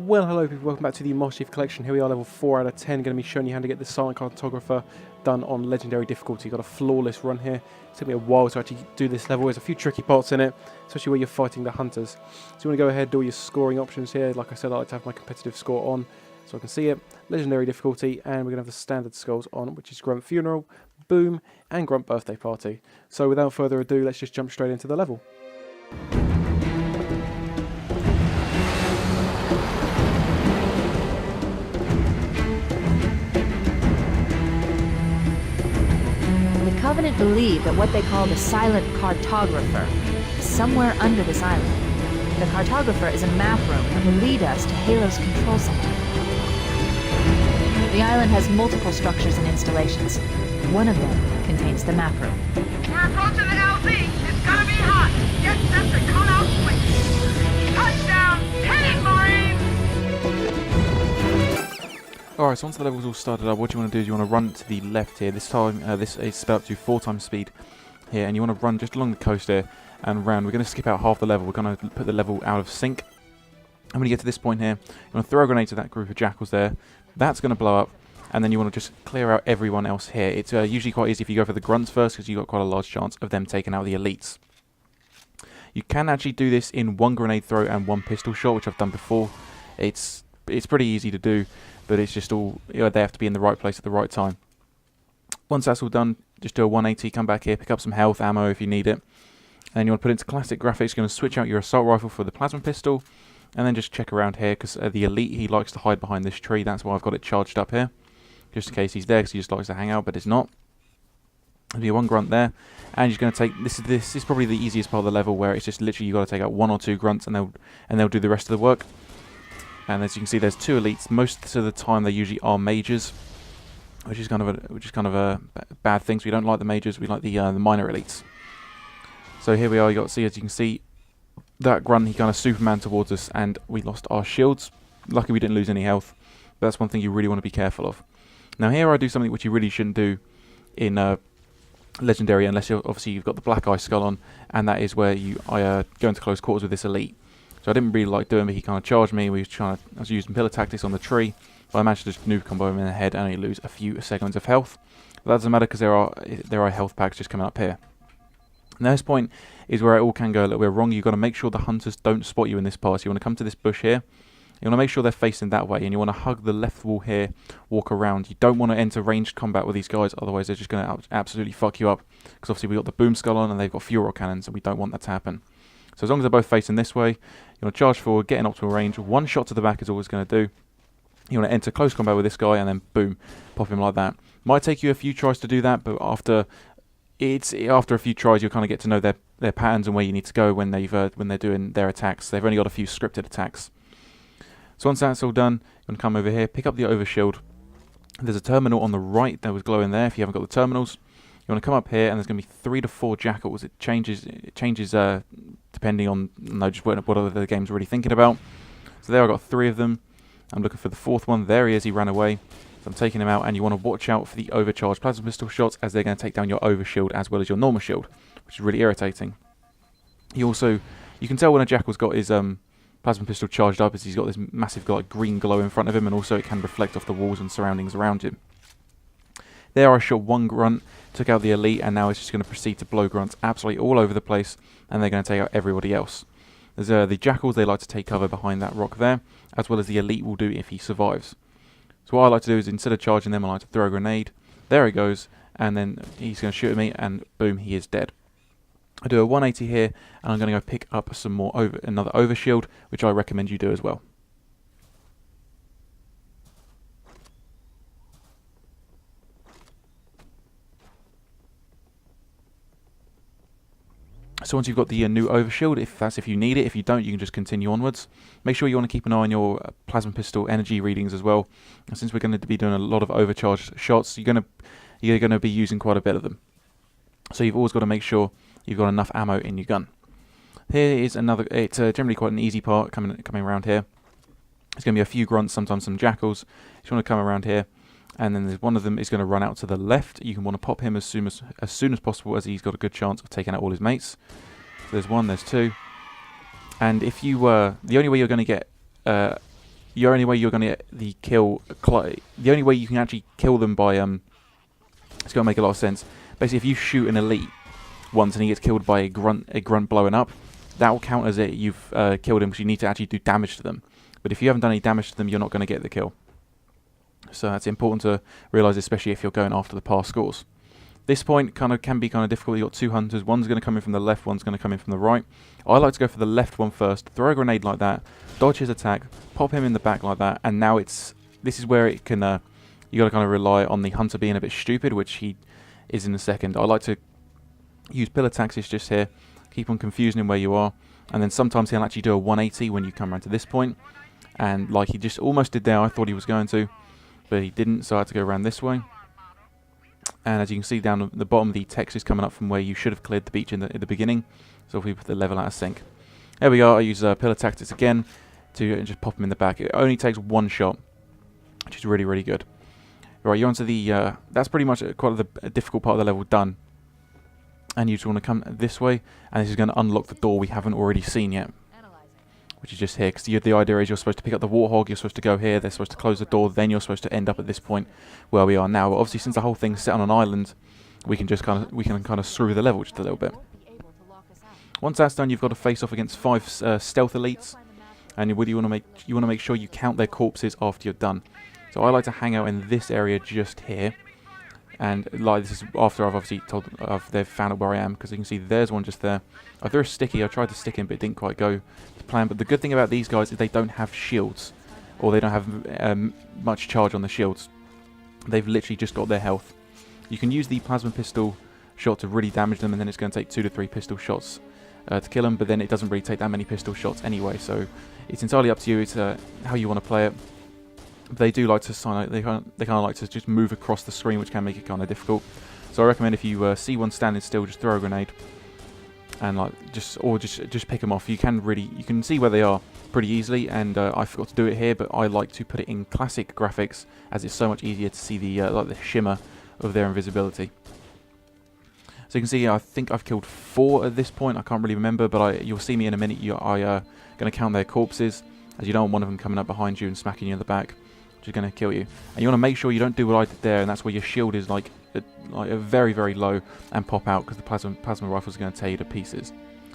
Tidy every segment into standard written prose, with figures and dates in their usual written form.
Well, hello people, welcome back to the Master Chief Collection. Here we are, level 4 out of 10, going to be showing you how to get the Silent Cartographer done on Legendary difficulty. Got a flawless run here. It took me a while to actually do this level. There's a few tricky parts in it, especially where you're fighting the hunters. So you want to go ahead, do all your scoring options here. Like I said, I like to have my competitive score on, so I can see it. Legendary difficulty, and we're going to have the standard skulls on, which is Grunt Funeral, Boom, and Grunt Birthday Party. So without further ado, let's just jump straight into the level. The Covenant believe that what they call the Silent Cartographer is somewhere under this island. The Cartographer is a map room that will lead us to Halo's control center. The island has multiple structures and installations. One of them contains the map room. We're approaching the LZ. It's gonna be hot. Get set to cut out quick. Touchdown! Hit it, Marines! Alright, so once the level's all started up, what you want to do is you want to run to the left here. This time, this is sped up to 4 times speed here, and you want to run just along the coast here and round. We're going to skip out half the level. We're going to put the level out of sync. And when you get to this point here, you want to throw a grenade to that group of jackals there. That's going to blow up, and then you want to just clear out everyone else here. It's usually quite easy if you go for the grunts first, because you've got quite a large chance of them taking out the elites. You can actually do this in 1 grenade throw and 1 pistol shot, which I've done before. It's pretty easy to do, but it's just all, they have to be in the right place at the right time. Once that's all done, just do a 180, come back here, pick up some health, ammo if you need it. And then you want to put it into classic graphics. You're going to switch out your assault rifle for the plasma pistol, and then just check around here, because the elite, he likes to hide behind this tree. That's why I've got it charged up here, just in case he's there, because he just likes to hang out, but it's not. There'll be 1 grunt there, and you're going to take, this is probably the easiest part of the level, where it's just literally, you've got to take out 1 or 2 grunts, and they'll do the rest of the work. And as you can see, there's 2 elites. Most of the time, they usually are mages, which is kind of a bad thing. So we don't like the mages. We like the minor elites. So here we are. As you can see, that grunt, he kind of Superman towards us, and we lost our shields. Lucky we didn't lose any health. But that's one thing you really want to be careful of. Now here I do something which you really shouldn't do in Legendary, unless you've got the black eye skull on, and that is where I go into close quarters with this elite. So I didn't really like doing it, but he kind of charged me. I was using pillar tactics on the tree, but I managed to just noob combo him in the head and only lose a few seconds of health. But that doesn't matter, because there are health packs just coming up here. Now this point is where it all can go a little bit wrong. You've got to make sure the hunters don't spot you in this part. So you want to come to this bush here. You want to make sure they're facing that way, and you want to hug the left wall here, walk around. You don't want to enter ranged combat with these guys, otherwise they're just going to absolutely fuck you up. Because obviously we've got the boom skull on, and they've got fuel rod cannons, and we don't want that to happen. So as long as they're both facing this way, you want to charge forward, get in optimal range. 1 shot to the back is all it's going to do. You want to enter close combat with this guy, and then boom, pop him like that. Might take you a few tries to do that, but after a few tries, you'll kind of get to know their patterns and where you need to go when they're doing their attacks. They've only got a few scripted attacks. So once that's all done, you want to come over here, pick up the overshield. There's a terminal on the right that was glowing there. If you haven't got the terminals, you want to come up here, and there's going to be 3 to 4 jackals. It changes depending on just what the game's really thinking about. So there I've got 3 of them. I'm looking for the 4th one. There he is. He ran away. So I'm taking him out, and you want to watch out for the overcharged plasma pistol shots, as they're going to take down your overshield as well as your normal shield, which is really irritating. You can tell when a jackal's got his plasma pistol charged up, as he's got this massive green glow in front of him, and also it can reflect off the walls and surroundings around him. There I shot 1 grunt, took out the elite, and now it's just going to proceed to blow grunts absolutely all over the place, and they're going to take out everybody else. There's the jackals, they like to take cover behind that rock there, as well as the elite will do if he survives. So what I like to do is, instead of charging them, I like to throw a grenade. There he goes, and then he's going to shoot at me, and boom, he is dead. I do a 180 here, and I'm going to go pick up another overshield, which I recommend you do as well. So once you've got the new overshield, if you need it, if you don't, you can just continue onwards. Make sure you want to keep an eye on your plasma pistol energy readings as well. And since we're going to be doing a lot of overcharged shots, you're going to be using quite a bit of them. So you've always got to make sure you've got enough ammo in your gun. Here is another. It's generally quite an easy part coming around here. There's going to be a few grunts, sometimes some jackals. You want to come around here, and then there's one of them is going to run out to the left. You can want to pop him as soon as possible, as he's got a good chance of taking out all his mates. So there's 1, there's 2, and if you the only way you're going to get the only way you're going to get the kill, the only way you can actually kill them by, it's going to make a lot of sense. Basically, if you shoot an elite once and he gets killed by a grunt blowing up, that will count as it you've killed him, because you need to actually do damage to them. But if you haven't done any damage to them, you're not going to get the kill. So that's important to realise, especially if you're going after the past scores. This point can be kind of difficult. You've got two hunters. One's going to come in from the left, one's going to come in from the right. I like to go for the left one first, throw a grenade like that, dodge his attack, pop him in the back like that, and now this is where it can, you got to kind of rely on the hunter being a bit stupid, which he is in a second. I like to use pillar taxis just here, keep on confusing him where you are, and then sometimes he'll actually do a 180 when you come around to this point, and like he just almost did there, I thought he was going to, but he didn't, so I had to go around this way. And as you can see down at the bottom, the text is coming up from where you should have cleared the beach in the beginning. So if we put the level out of sync. There we are. I use pillar tactics again to just pop him in the back. It only takes one shot, which is really, really good. Right, you're onto the... that's pretty much quite a difficult part of the level done. And you just want to come this way, and this is going to unlock the door we haven't already seen yet, which is just here, because the idea is you're supposed to pick up the warthog, you're supposed to go here, they're supposed to close the door, then you're supposed to end up at this point where we are now. But obviously, since the whole thing's set on an island, we can just kind of screw the level just a little bit. Once that's done, you've got to face off against 5 stealth elites, and you want to make sure you count their corpses after you're done. So I like to hang out in this area just here, and like this is after I've obviously they've found out where I am, because you can see there's one just there. I threw a sticky. I tried to stick him, but it didn't quite go to plan. But the good thing about these guys is they don't have shields, or they don't have much charge on the shields. They've literally just got their health. You can use the plasma pistol shot to really damage them, and then it's going to take 2 to 3 pistol shots to kill them. But then it doesn't really take that many pistol shots anyway. So it's entirely up to you. It's how you want to play it. They do like to they kind of like to just move across the screen, which can make it kind of difficult. So I recommend if you see one standing still, just throw a grenade, and just pick them off. You can see where they are pretty easily, and I forgot to do it here, but I like to put it in classic graphics, as it's so much easier to see the shimmer of their invisibility. So you can see, I think I've killed 4 at this point. I can't really remember, but you'll see me in a minute. I'm going to count their corpses, as you don't want one of them coming up behind you and smacking you in the back, which is going to kill you. And you want to make sure you don't do what I did there, and that's where your shield is like a very, very low, and pop out, because the plasma rifle is going to tear you to pieces.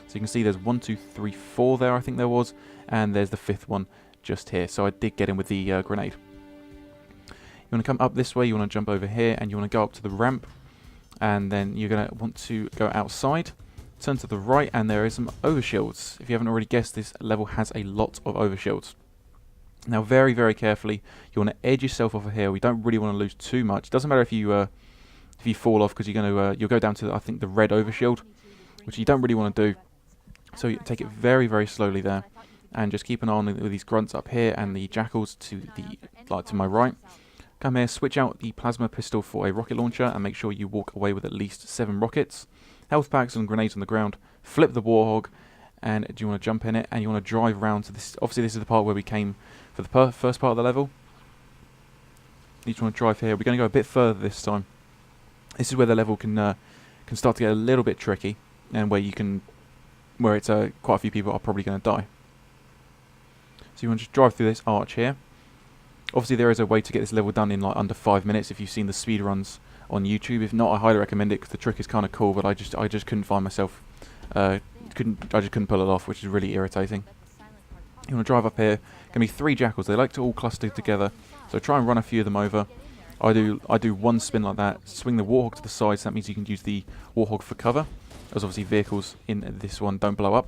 So you can see there's 1, 2, 3, 4 there, I think there was, and there's the 5th one just here. So I did get in with the grenade. You want to come up this way, you want to jump over here, and you want to go up to the ramp, and then you're going to want to go outside, turn to the right, and there is some overshields. If you haven't already guessed, this level has a lot of overshields. Now, very, very carefully, you want to edge yourself off of here. We don't really want to lose too much. It doesn't matter if you fall off, because you'll go down to, I think, the red overshield, which you don't really want to do. So you take it very, very slowly there, and just keep an eye on with these grunts up here and the jackals to my right. Come here, switch out the plasma pistol for a rocket launcher, and make sure you walk away with at least 7 rockets. Health packs and grenades on the ground. Flip the warthog, and do you want to jump in it, and you want to drive round to this. Obviously, this is the part where we came for the first part of the level. You just want to drive here. We're going to go a bit further this time. This is where the level can start to get a little bit tricky, and where it's quite a few people are probably going to die. So you want to just drive through this arch here. Obviously, there is a way to get this level done in under 5 minutes if you've seen the speed runs on YouTube. If not, I highly recommend it, because the trick is kind of cool. But I just couldn't find myself. I just couldn't pull it off, which is really irritating. You want to drive up here. Going to be 3 jackals. They like to all cluster together, so try and run a few of them over. I do one spin like that. Swing the warthog to the side, so that means you can use the warthog for cover, as obviously vehicles in this one don't blow up.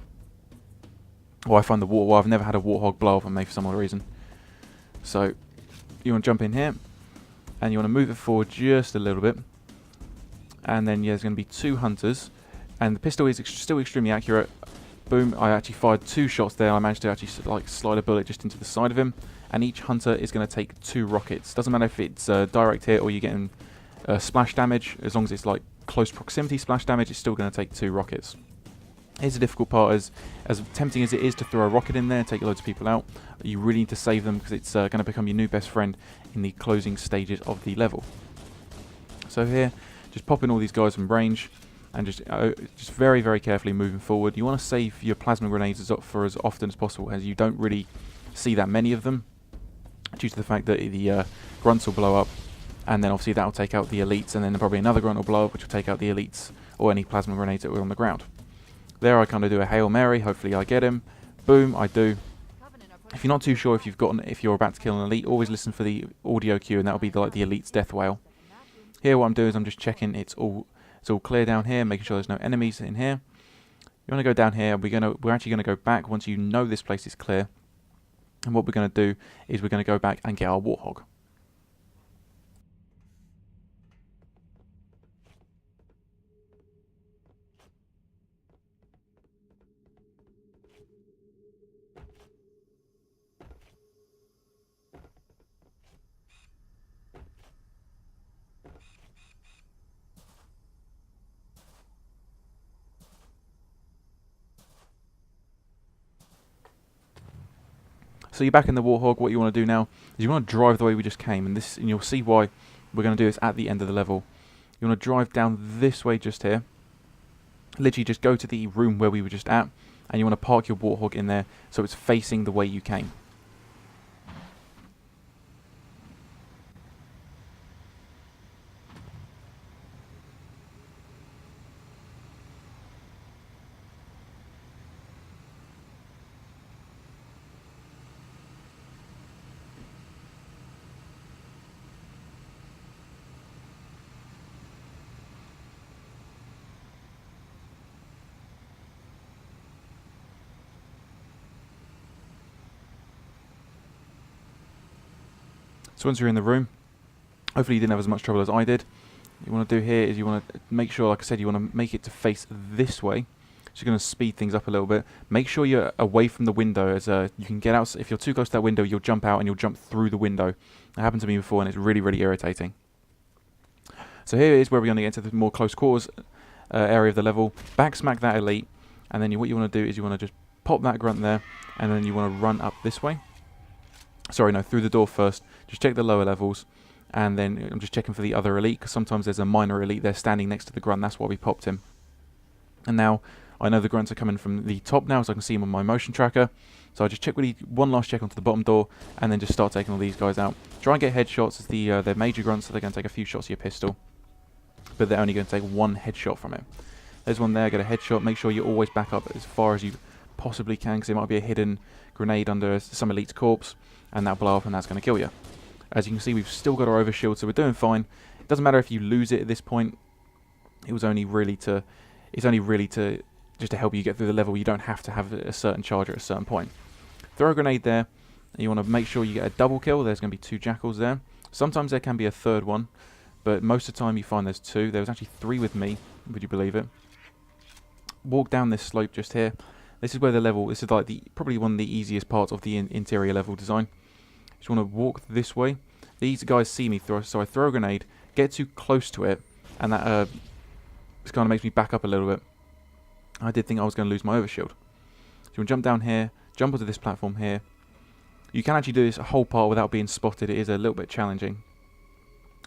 Well, I find I've never had a warthog blow up on me for some odd reason. So you want to jump in here, and you want to move it forward just a little bit, and then there's going to be 2 hunters, and the pistol is still extremely accurate. Boom, I actually fired 2 shots there. I managed to actually slide a bullet just into the side of him, and each hunter is going to take 2 rockets. Doesn't matter if it's direct hit or you're getting splash damage. As long as it's close proximity splash damage, it's still going to take 2 rockets. Here's the difficult part: as tempting as it is to throw a rocket in there and take loads of people out, you really need to save them, because it's going to become your new best friend in the closing stages of the level. So here, just pop in all these guys from range, and just very, very carefully moving forward. You want to save your plasma grenades for as often as possible, as you don't really see that many of them. due to the fact that the grunts will blow up, and then obviously that will take out the elites, and then probably another grunt will blow up, which will take out the elites or any plasma grenades that were on the ground. There I kind of do a Hail Mary, hopefully I get him. Boom, I do. If you're not too sure if you're about to kill an elite, always listen for the audio cue, and that'll be like the elite's death wail. Here what I'm doing is I'm just checking it's all clear down here, making sure there's no enemies in here. You want to go down here, we're actually going to go back once you know this place is clear. And what we're going to do is we're going to go back and get our Warthog. So you're back in the Warthog. What you want to do now is you want to drive the way we just came, and you'll see why we're going to do this at the end of the level. You want to drive down this way just here. Literally just go to the room where we were just at, and you want to park your Warthog in there so it's facing the way you came. So once you're in the room, hopefully you didn't have as much trouble as I did. What you want to do here is you want to make sure, like I said, you want to make it to face this way. So you're going to speed things up a little bit. Make sure you're away from the window, as you can get out. If you're too close to that window, you'll jump out and you'll jump through the window. That happened to me before, and it's really, really irritating. So here is where we're going to get into the more close quarters area of the level. Back smack that elite, and then what you want to do is you want to just pop that grunt there, and then you want to run up this way. Sorry, no, through the door first. Just check the lower levels, and then I'm just checking for the other elite, because sometimes there's a minor elite there standing next to the grunt. That's why we popped him. And now I know the grunts are coming from the top now, so I can see them on my motion tracker. So I just check one last check onto the bottom door, and then just start taking all these guys out. Try and get headshots as they're major grunts, so they're going to take a few shots of your pistol, but they're only going to take one headshot from it. There's one there, get a headshot. Make sure you always back up as far as you possibly can, because there might be a hidden grenade under some elite's corpse, and that'll blow up, and that's going to kill you. As you can see, we've still got our overshield, so we're doing fine. It doesn't matter if you lose it at this point. It's only really to just to help you get through the level. You don't have to have a certain charge at a certain point. Throw a grenade there, and you want to make sure you get a double kill. There's going to be 2 jackals there. Sometimes there can be a third one, but most of the time you find there's 2. There was actually 3 with me, would you believe it? Walk down this slope just here. This is where the level, this is like probably one of the easiest parts of the interior level design. Just want to walk this way. These guys see me, so I throw a grenade, get too close to it, and that just kind of makes me back up a little bit. I did think I was going to lose my overshield. So you want to jump down here, jump onto this platform here. You can actually do this whole part without being spotted. It is a little bit challenging.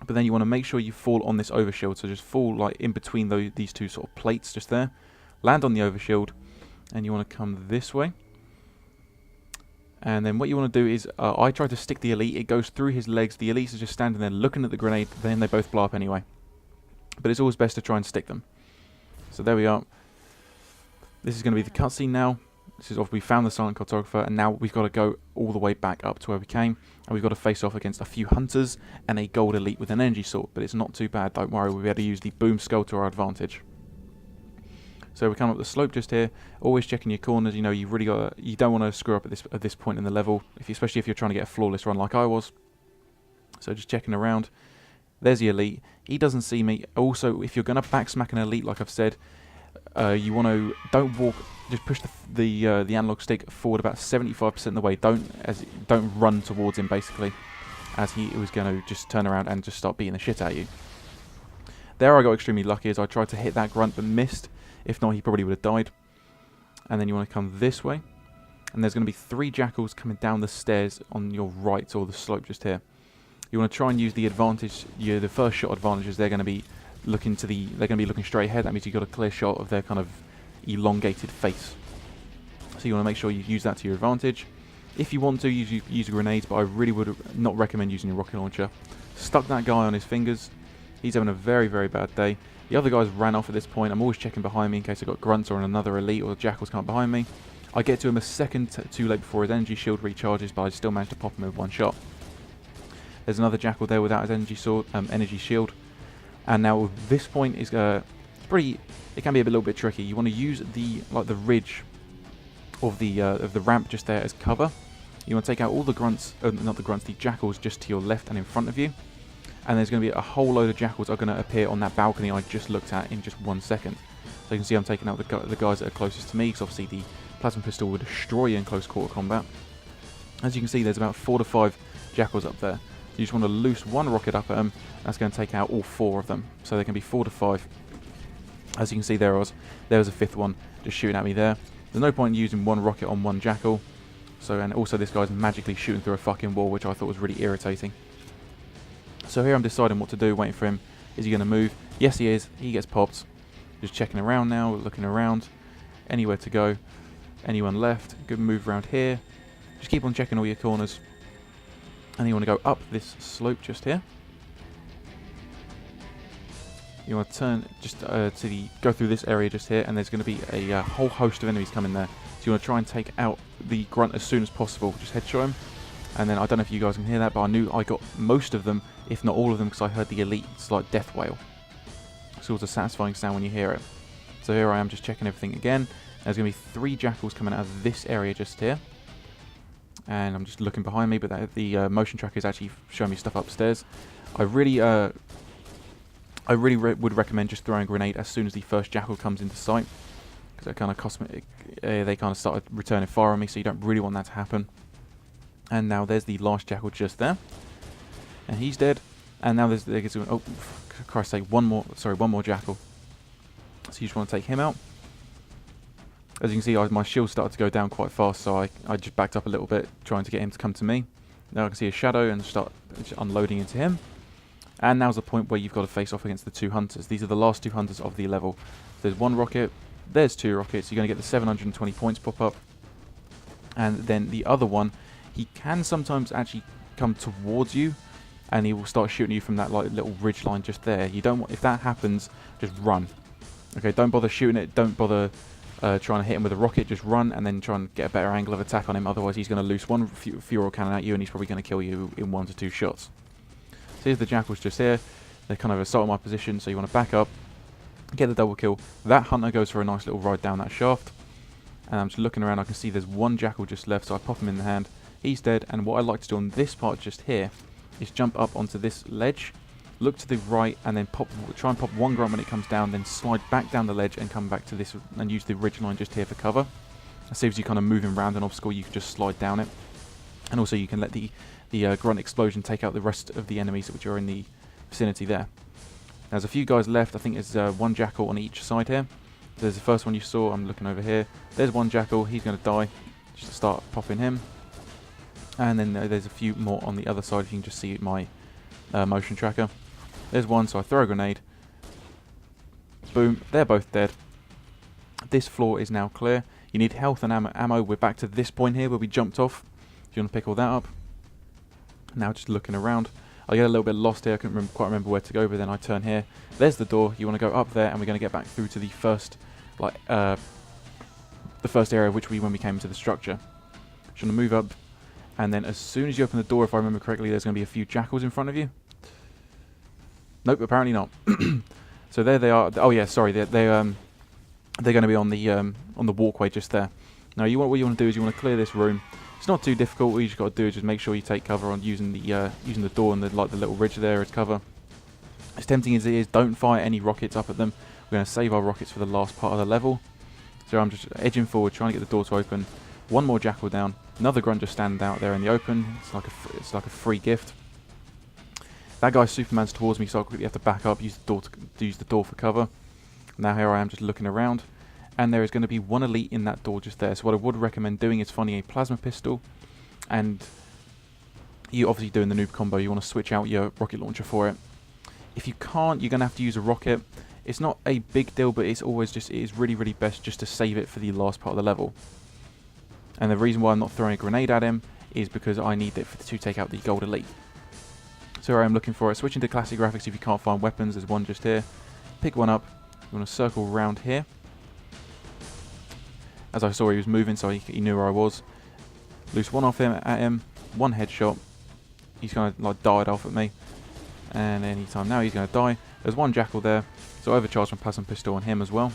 But then you want to make sure you fall on this overshield, so just fall like in between these 2 sort of plates just there. Land on the overshield, and you want to come this way. And then what you want to do is, I try to stick the elite. It goes through his legs. The elites are just standing there looking at the grenade. Then they both blow up anyway. But it's always best to try and stick them. So there we are. This is going to be the cutscene now. This is off. We found the silent cartographer, and now we've got to go all the way back up to where we came, and we've got to face off against a few hunters and a gold elite with an energy sword. But it's not too bad. Don't worry. We'll be able to use the boom skull to our advantage. So we come up the slope just here. Always checking your corners. You know, you don't want to screw up at this point in the level, especially if you're trying to get a flawless run like I was. So just checking around. There's the elite. He doesn't see me. Also, if you're going to backsmack an elite, like I've said, you want to don't walk. Just push the analog stick forward about 75% of the way. Don't run towards him basically, as he was going to just turn around and just start beating the shit out of you. There I got extremely lucky as I tried to hit that grunt but missed. If not, he probably would have died. And then you want to come this way. And there's going to be 3 jackals coming down the stairs on your right, or the slope just here. You want to try and use the advantage, the first shot advantages. They're going to be looking straight ahead. That means you've got a clear shot of their kind of elongated face. So you want to make sure you use that to your advantage. If you want to, use grenades, but I really would not recommend using a rocket launcher. Stuck that guy on his fingers. He's having a very, very bad day. The other guys ran off at this point. I'm always checking behind me in case I've got grunts or another elite or jackals come up behind me. I get to him a second too late before his energy shield recharges, but I still managed to pop him with one shot. There's another jackal there without his energy shield. And now at this point is it can be a little bit tricky. You want to use the ridge of the ramp just there as cover. You want to take out all the grunts, the jackals just to your left and in front of you. And there's going to be a whole load of jackals are going to appear on that balcony I just looked at in just 1 second. So you can see I'm taking out the guys that are closest to me, because obviously the plasma pistol will destroy you in close quarter combat. As you can see, there's about 4 to 5 jackals up there. So you just want to loose one rocket up at them. That's going to take out all 4 of them. So there can be 4 to 5. As you can see, there was a 5th one just shooting at me there. There's no point in using one rocket on one jackal. So, and also this guy's magically shooting through a fucking wall, which I thought was really irritating. So here I'm deciding what to do, waiting for him. Is he going to move? Yes, he is. He gets popped. Just checking around now, looking around. Anywhere to go. Anyone left? Good move around here. Just keep on checking all your corners. And you want to go up this slope just here. You want to turn just go through this area just here, and there's going to be a whole host of enemies coming there. So you want to try and take out the grunt as soon as possible. Just headshot him. And then I don't know if you guys can hear that, but I knew I got most of them, if not all of them, because I heard the elite slight death wail. It's always a satisfying sound when you hear it. So here I am just checking everything again. There's going to be 3 jackals coming out of this area just here. And I'm just looking behind me, but the motion tracker is actually showing me stuff upstairs. I really would recommend just throwing a grenade as soon as the first jackal comes into sight, because that kind of cost me. They kind of started returning fire on me, so you don't really want that to happen. And now there's the last jackal just there, and he's dead. And now there's oh, for Christ's sake, one more jackal. So you just want to take him out. As you can see, my shield started to go down quite fast, so I just backed up a little bit, trying to get him to come to me. Now I can see a shadow and start unloading into him. And now's the point where you've got to face off against the 2 hunters. These are the last 2 hunters of the level. There's 1 rocket, there's 2 rockets. You're going to get the 720 points pop up. And then the other one, he can sometimes actually come towards you, and he will start shooting you from that little ridge line just there. You don't want, if that happens, just run. Okay, don't bother shooting it. Don't bother trying to hit him with a rocket. Just run and then try and get a better angle of attack on him. Otherwise, he's going to loose one fuel cannon at you, and he's probably going to kill you in 1 to 2 shots. So here's the jackals just here. They're kind of assaulting my position, so you want to back up, get the double kill. That hunter goes for a nice little ride down that shaft. And I'm just looking around. I can see there's 1 jackal just left, so I pop him in the hand. He's dead, and what I like to do on this part just here is jump up onto this ledge, look to the right, and then try and pop 1 grunt when it comes down, then slide back down the ledge and come back to this and use the ridge line just here for cover. That saves you kind of moving around an obstacle. You can just slide down it, and also you can let the grunt explosion take out the rest of the enemies which are in the vicinity there. There's a few guys left. I think there's 1 jackal on each side here. There's the first one you saw. I'm looking over here. There's 1 jackal. He's going to die. Just start popping him. And then there's a few more on the other side. If you can just see my motion tracker. There's 1, so I throw a grenade. Boom. They're both dead. This floor is now clear. You need health and ammo. We're back to this point here where we jumped off. If you want to pick all that up. Now just looking around. I get a little bit lost here. I couldn't quite remember where to go, but then I turn here. There's the door. You want to go up there, and we're going to get back through to the first, the first area when we came into the structure. Just want to move up. And then as soon as you open the door, if I remember correctly, there's going to be a few jackals in front of you. Nope, apparently not. So there they are. Oh yeah, sorry. They're going to be on the walkway just there. Now what you want to do is you want to clear this room. It's not too difficult. All you just got to do is just make sure you take cover on using the door and the little ridge there as cover. As tempting as it is, don't fire any rockets up at them. We're going to save our rockets for the last part of the level. So I'm just edging forward, trying to get the door to open. 1 more jackal down. Another grunt just standing out there in the open. It's like a free gift. That guy Superman's towards me, so I quickly have to back up, use the door for cover. Now here I am just looking around, and there is going to be 1 elite in that door just there. So what I would recommend doing is finding a plasma pistol, and you obviously doing the noob combo. You want to switch out your rocket launcher for it. If you can't, you're going to have to use a rocket. It's not a big deal, but it is really, really best just to save it for the last part of the level. And the reason why I'm not throwing a grenade at him is because I need it to take out the Gold Elite. So here I am looking for it. Switching to classic graphics if you can't find weapons. There's one just here. Pick one up. You want to circle around here. As I saw he was moving, so he knew where I was. Loose one off him at him. One headshot. He's going to like died off at me. And any time now he's going to die. There's one jackal there. So overcharged my plasma pistol on him as well.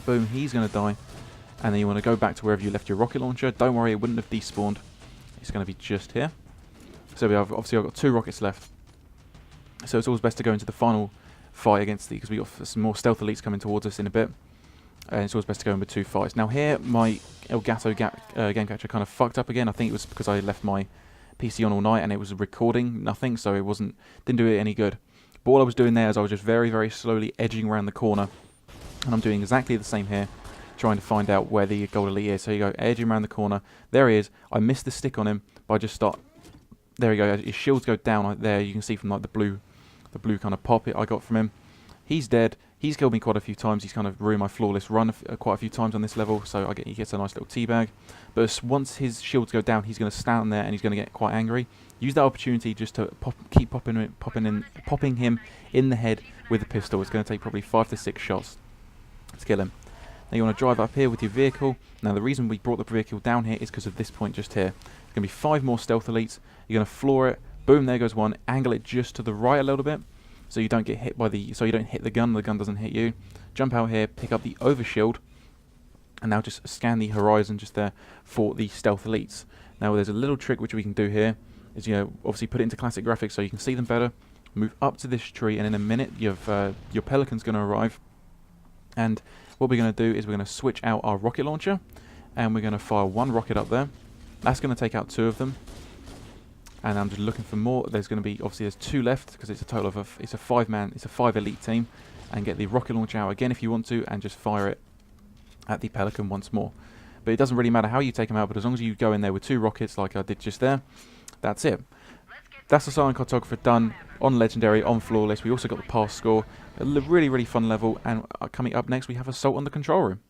Boom, he's going to die. And then you want to go back to wherever you left your rocket launcher. Don't worry, it wouldn't have despawned. It's going to be just here. So we have, obviously I've got 2 rockets left. So it's always best to go into the final fight against because we've got some more stealth elites coming towards us in a bit. And it's always best to go in with 2 fights. Now here, my Elgato game capture kind of fucked up again. I think it was because I left my PC on all night and it was recording nothing, so it didn't do it any good. But all I was doing there is I was just very, very slowly edging around the corner. And I'm doing exactly the same here, trying to find out where the Gold Elite is. So you go edging around the corner. There he is. I missed the stick on him, but I just start. There you go. His shields go down right there. You can see from like the blue kind of pop I got from him. He's dead. He's killed me quite a few times. He's kind of ruined my flawless run quite a few times on this level. So he gets a nice little teabag. But once his shields go down, he's going to stand there and he's going to get quite angry. Use that opportunity just to keep popping him in the head with the pistol. It's going to take probably 5 to 6 shots to kill him. Now you want to drive up here with your vehicle. Now the reason we brought the vehicle down here is because of this point just here. There's going to be 5 more stealth elites. You're going to floor it. Boom, there goes one. Angle it just to the right a little bit, so you don't get hit by so you don't hit the gun doesn't hit you. Jump out here, pick up the overshield, and now just scan the horizon just there for the stealth elites. Now there's a little trick which we can do here, is obviously put it into classic graphics so you can see them better. Move up to this tree, and in a minute your pelican's going to arrive. And what we're going to do is we're going to switch out our rocket launcher, and we're going to fire 1 rocket up there. That's going to take out 2 of them. And I'm just looking for more. There's going to be, obviously there's 2 left because it's a total of it's a 5 elite team. And get the rocket launcher out again if you want to, and just fire it at the pelican once more. But it doesn't really matter how you take them out, but as long as you go in there with 2 rockets like I did just there, that's it. That's the Silent Cartographer done on Legendary, on Flawless. We also got the pass score. A really, really fun level. And coming up next, we have Assault on the Control Room.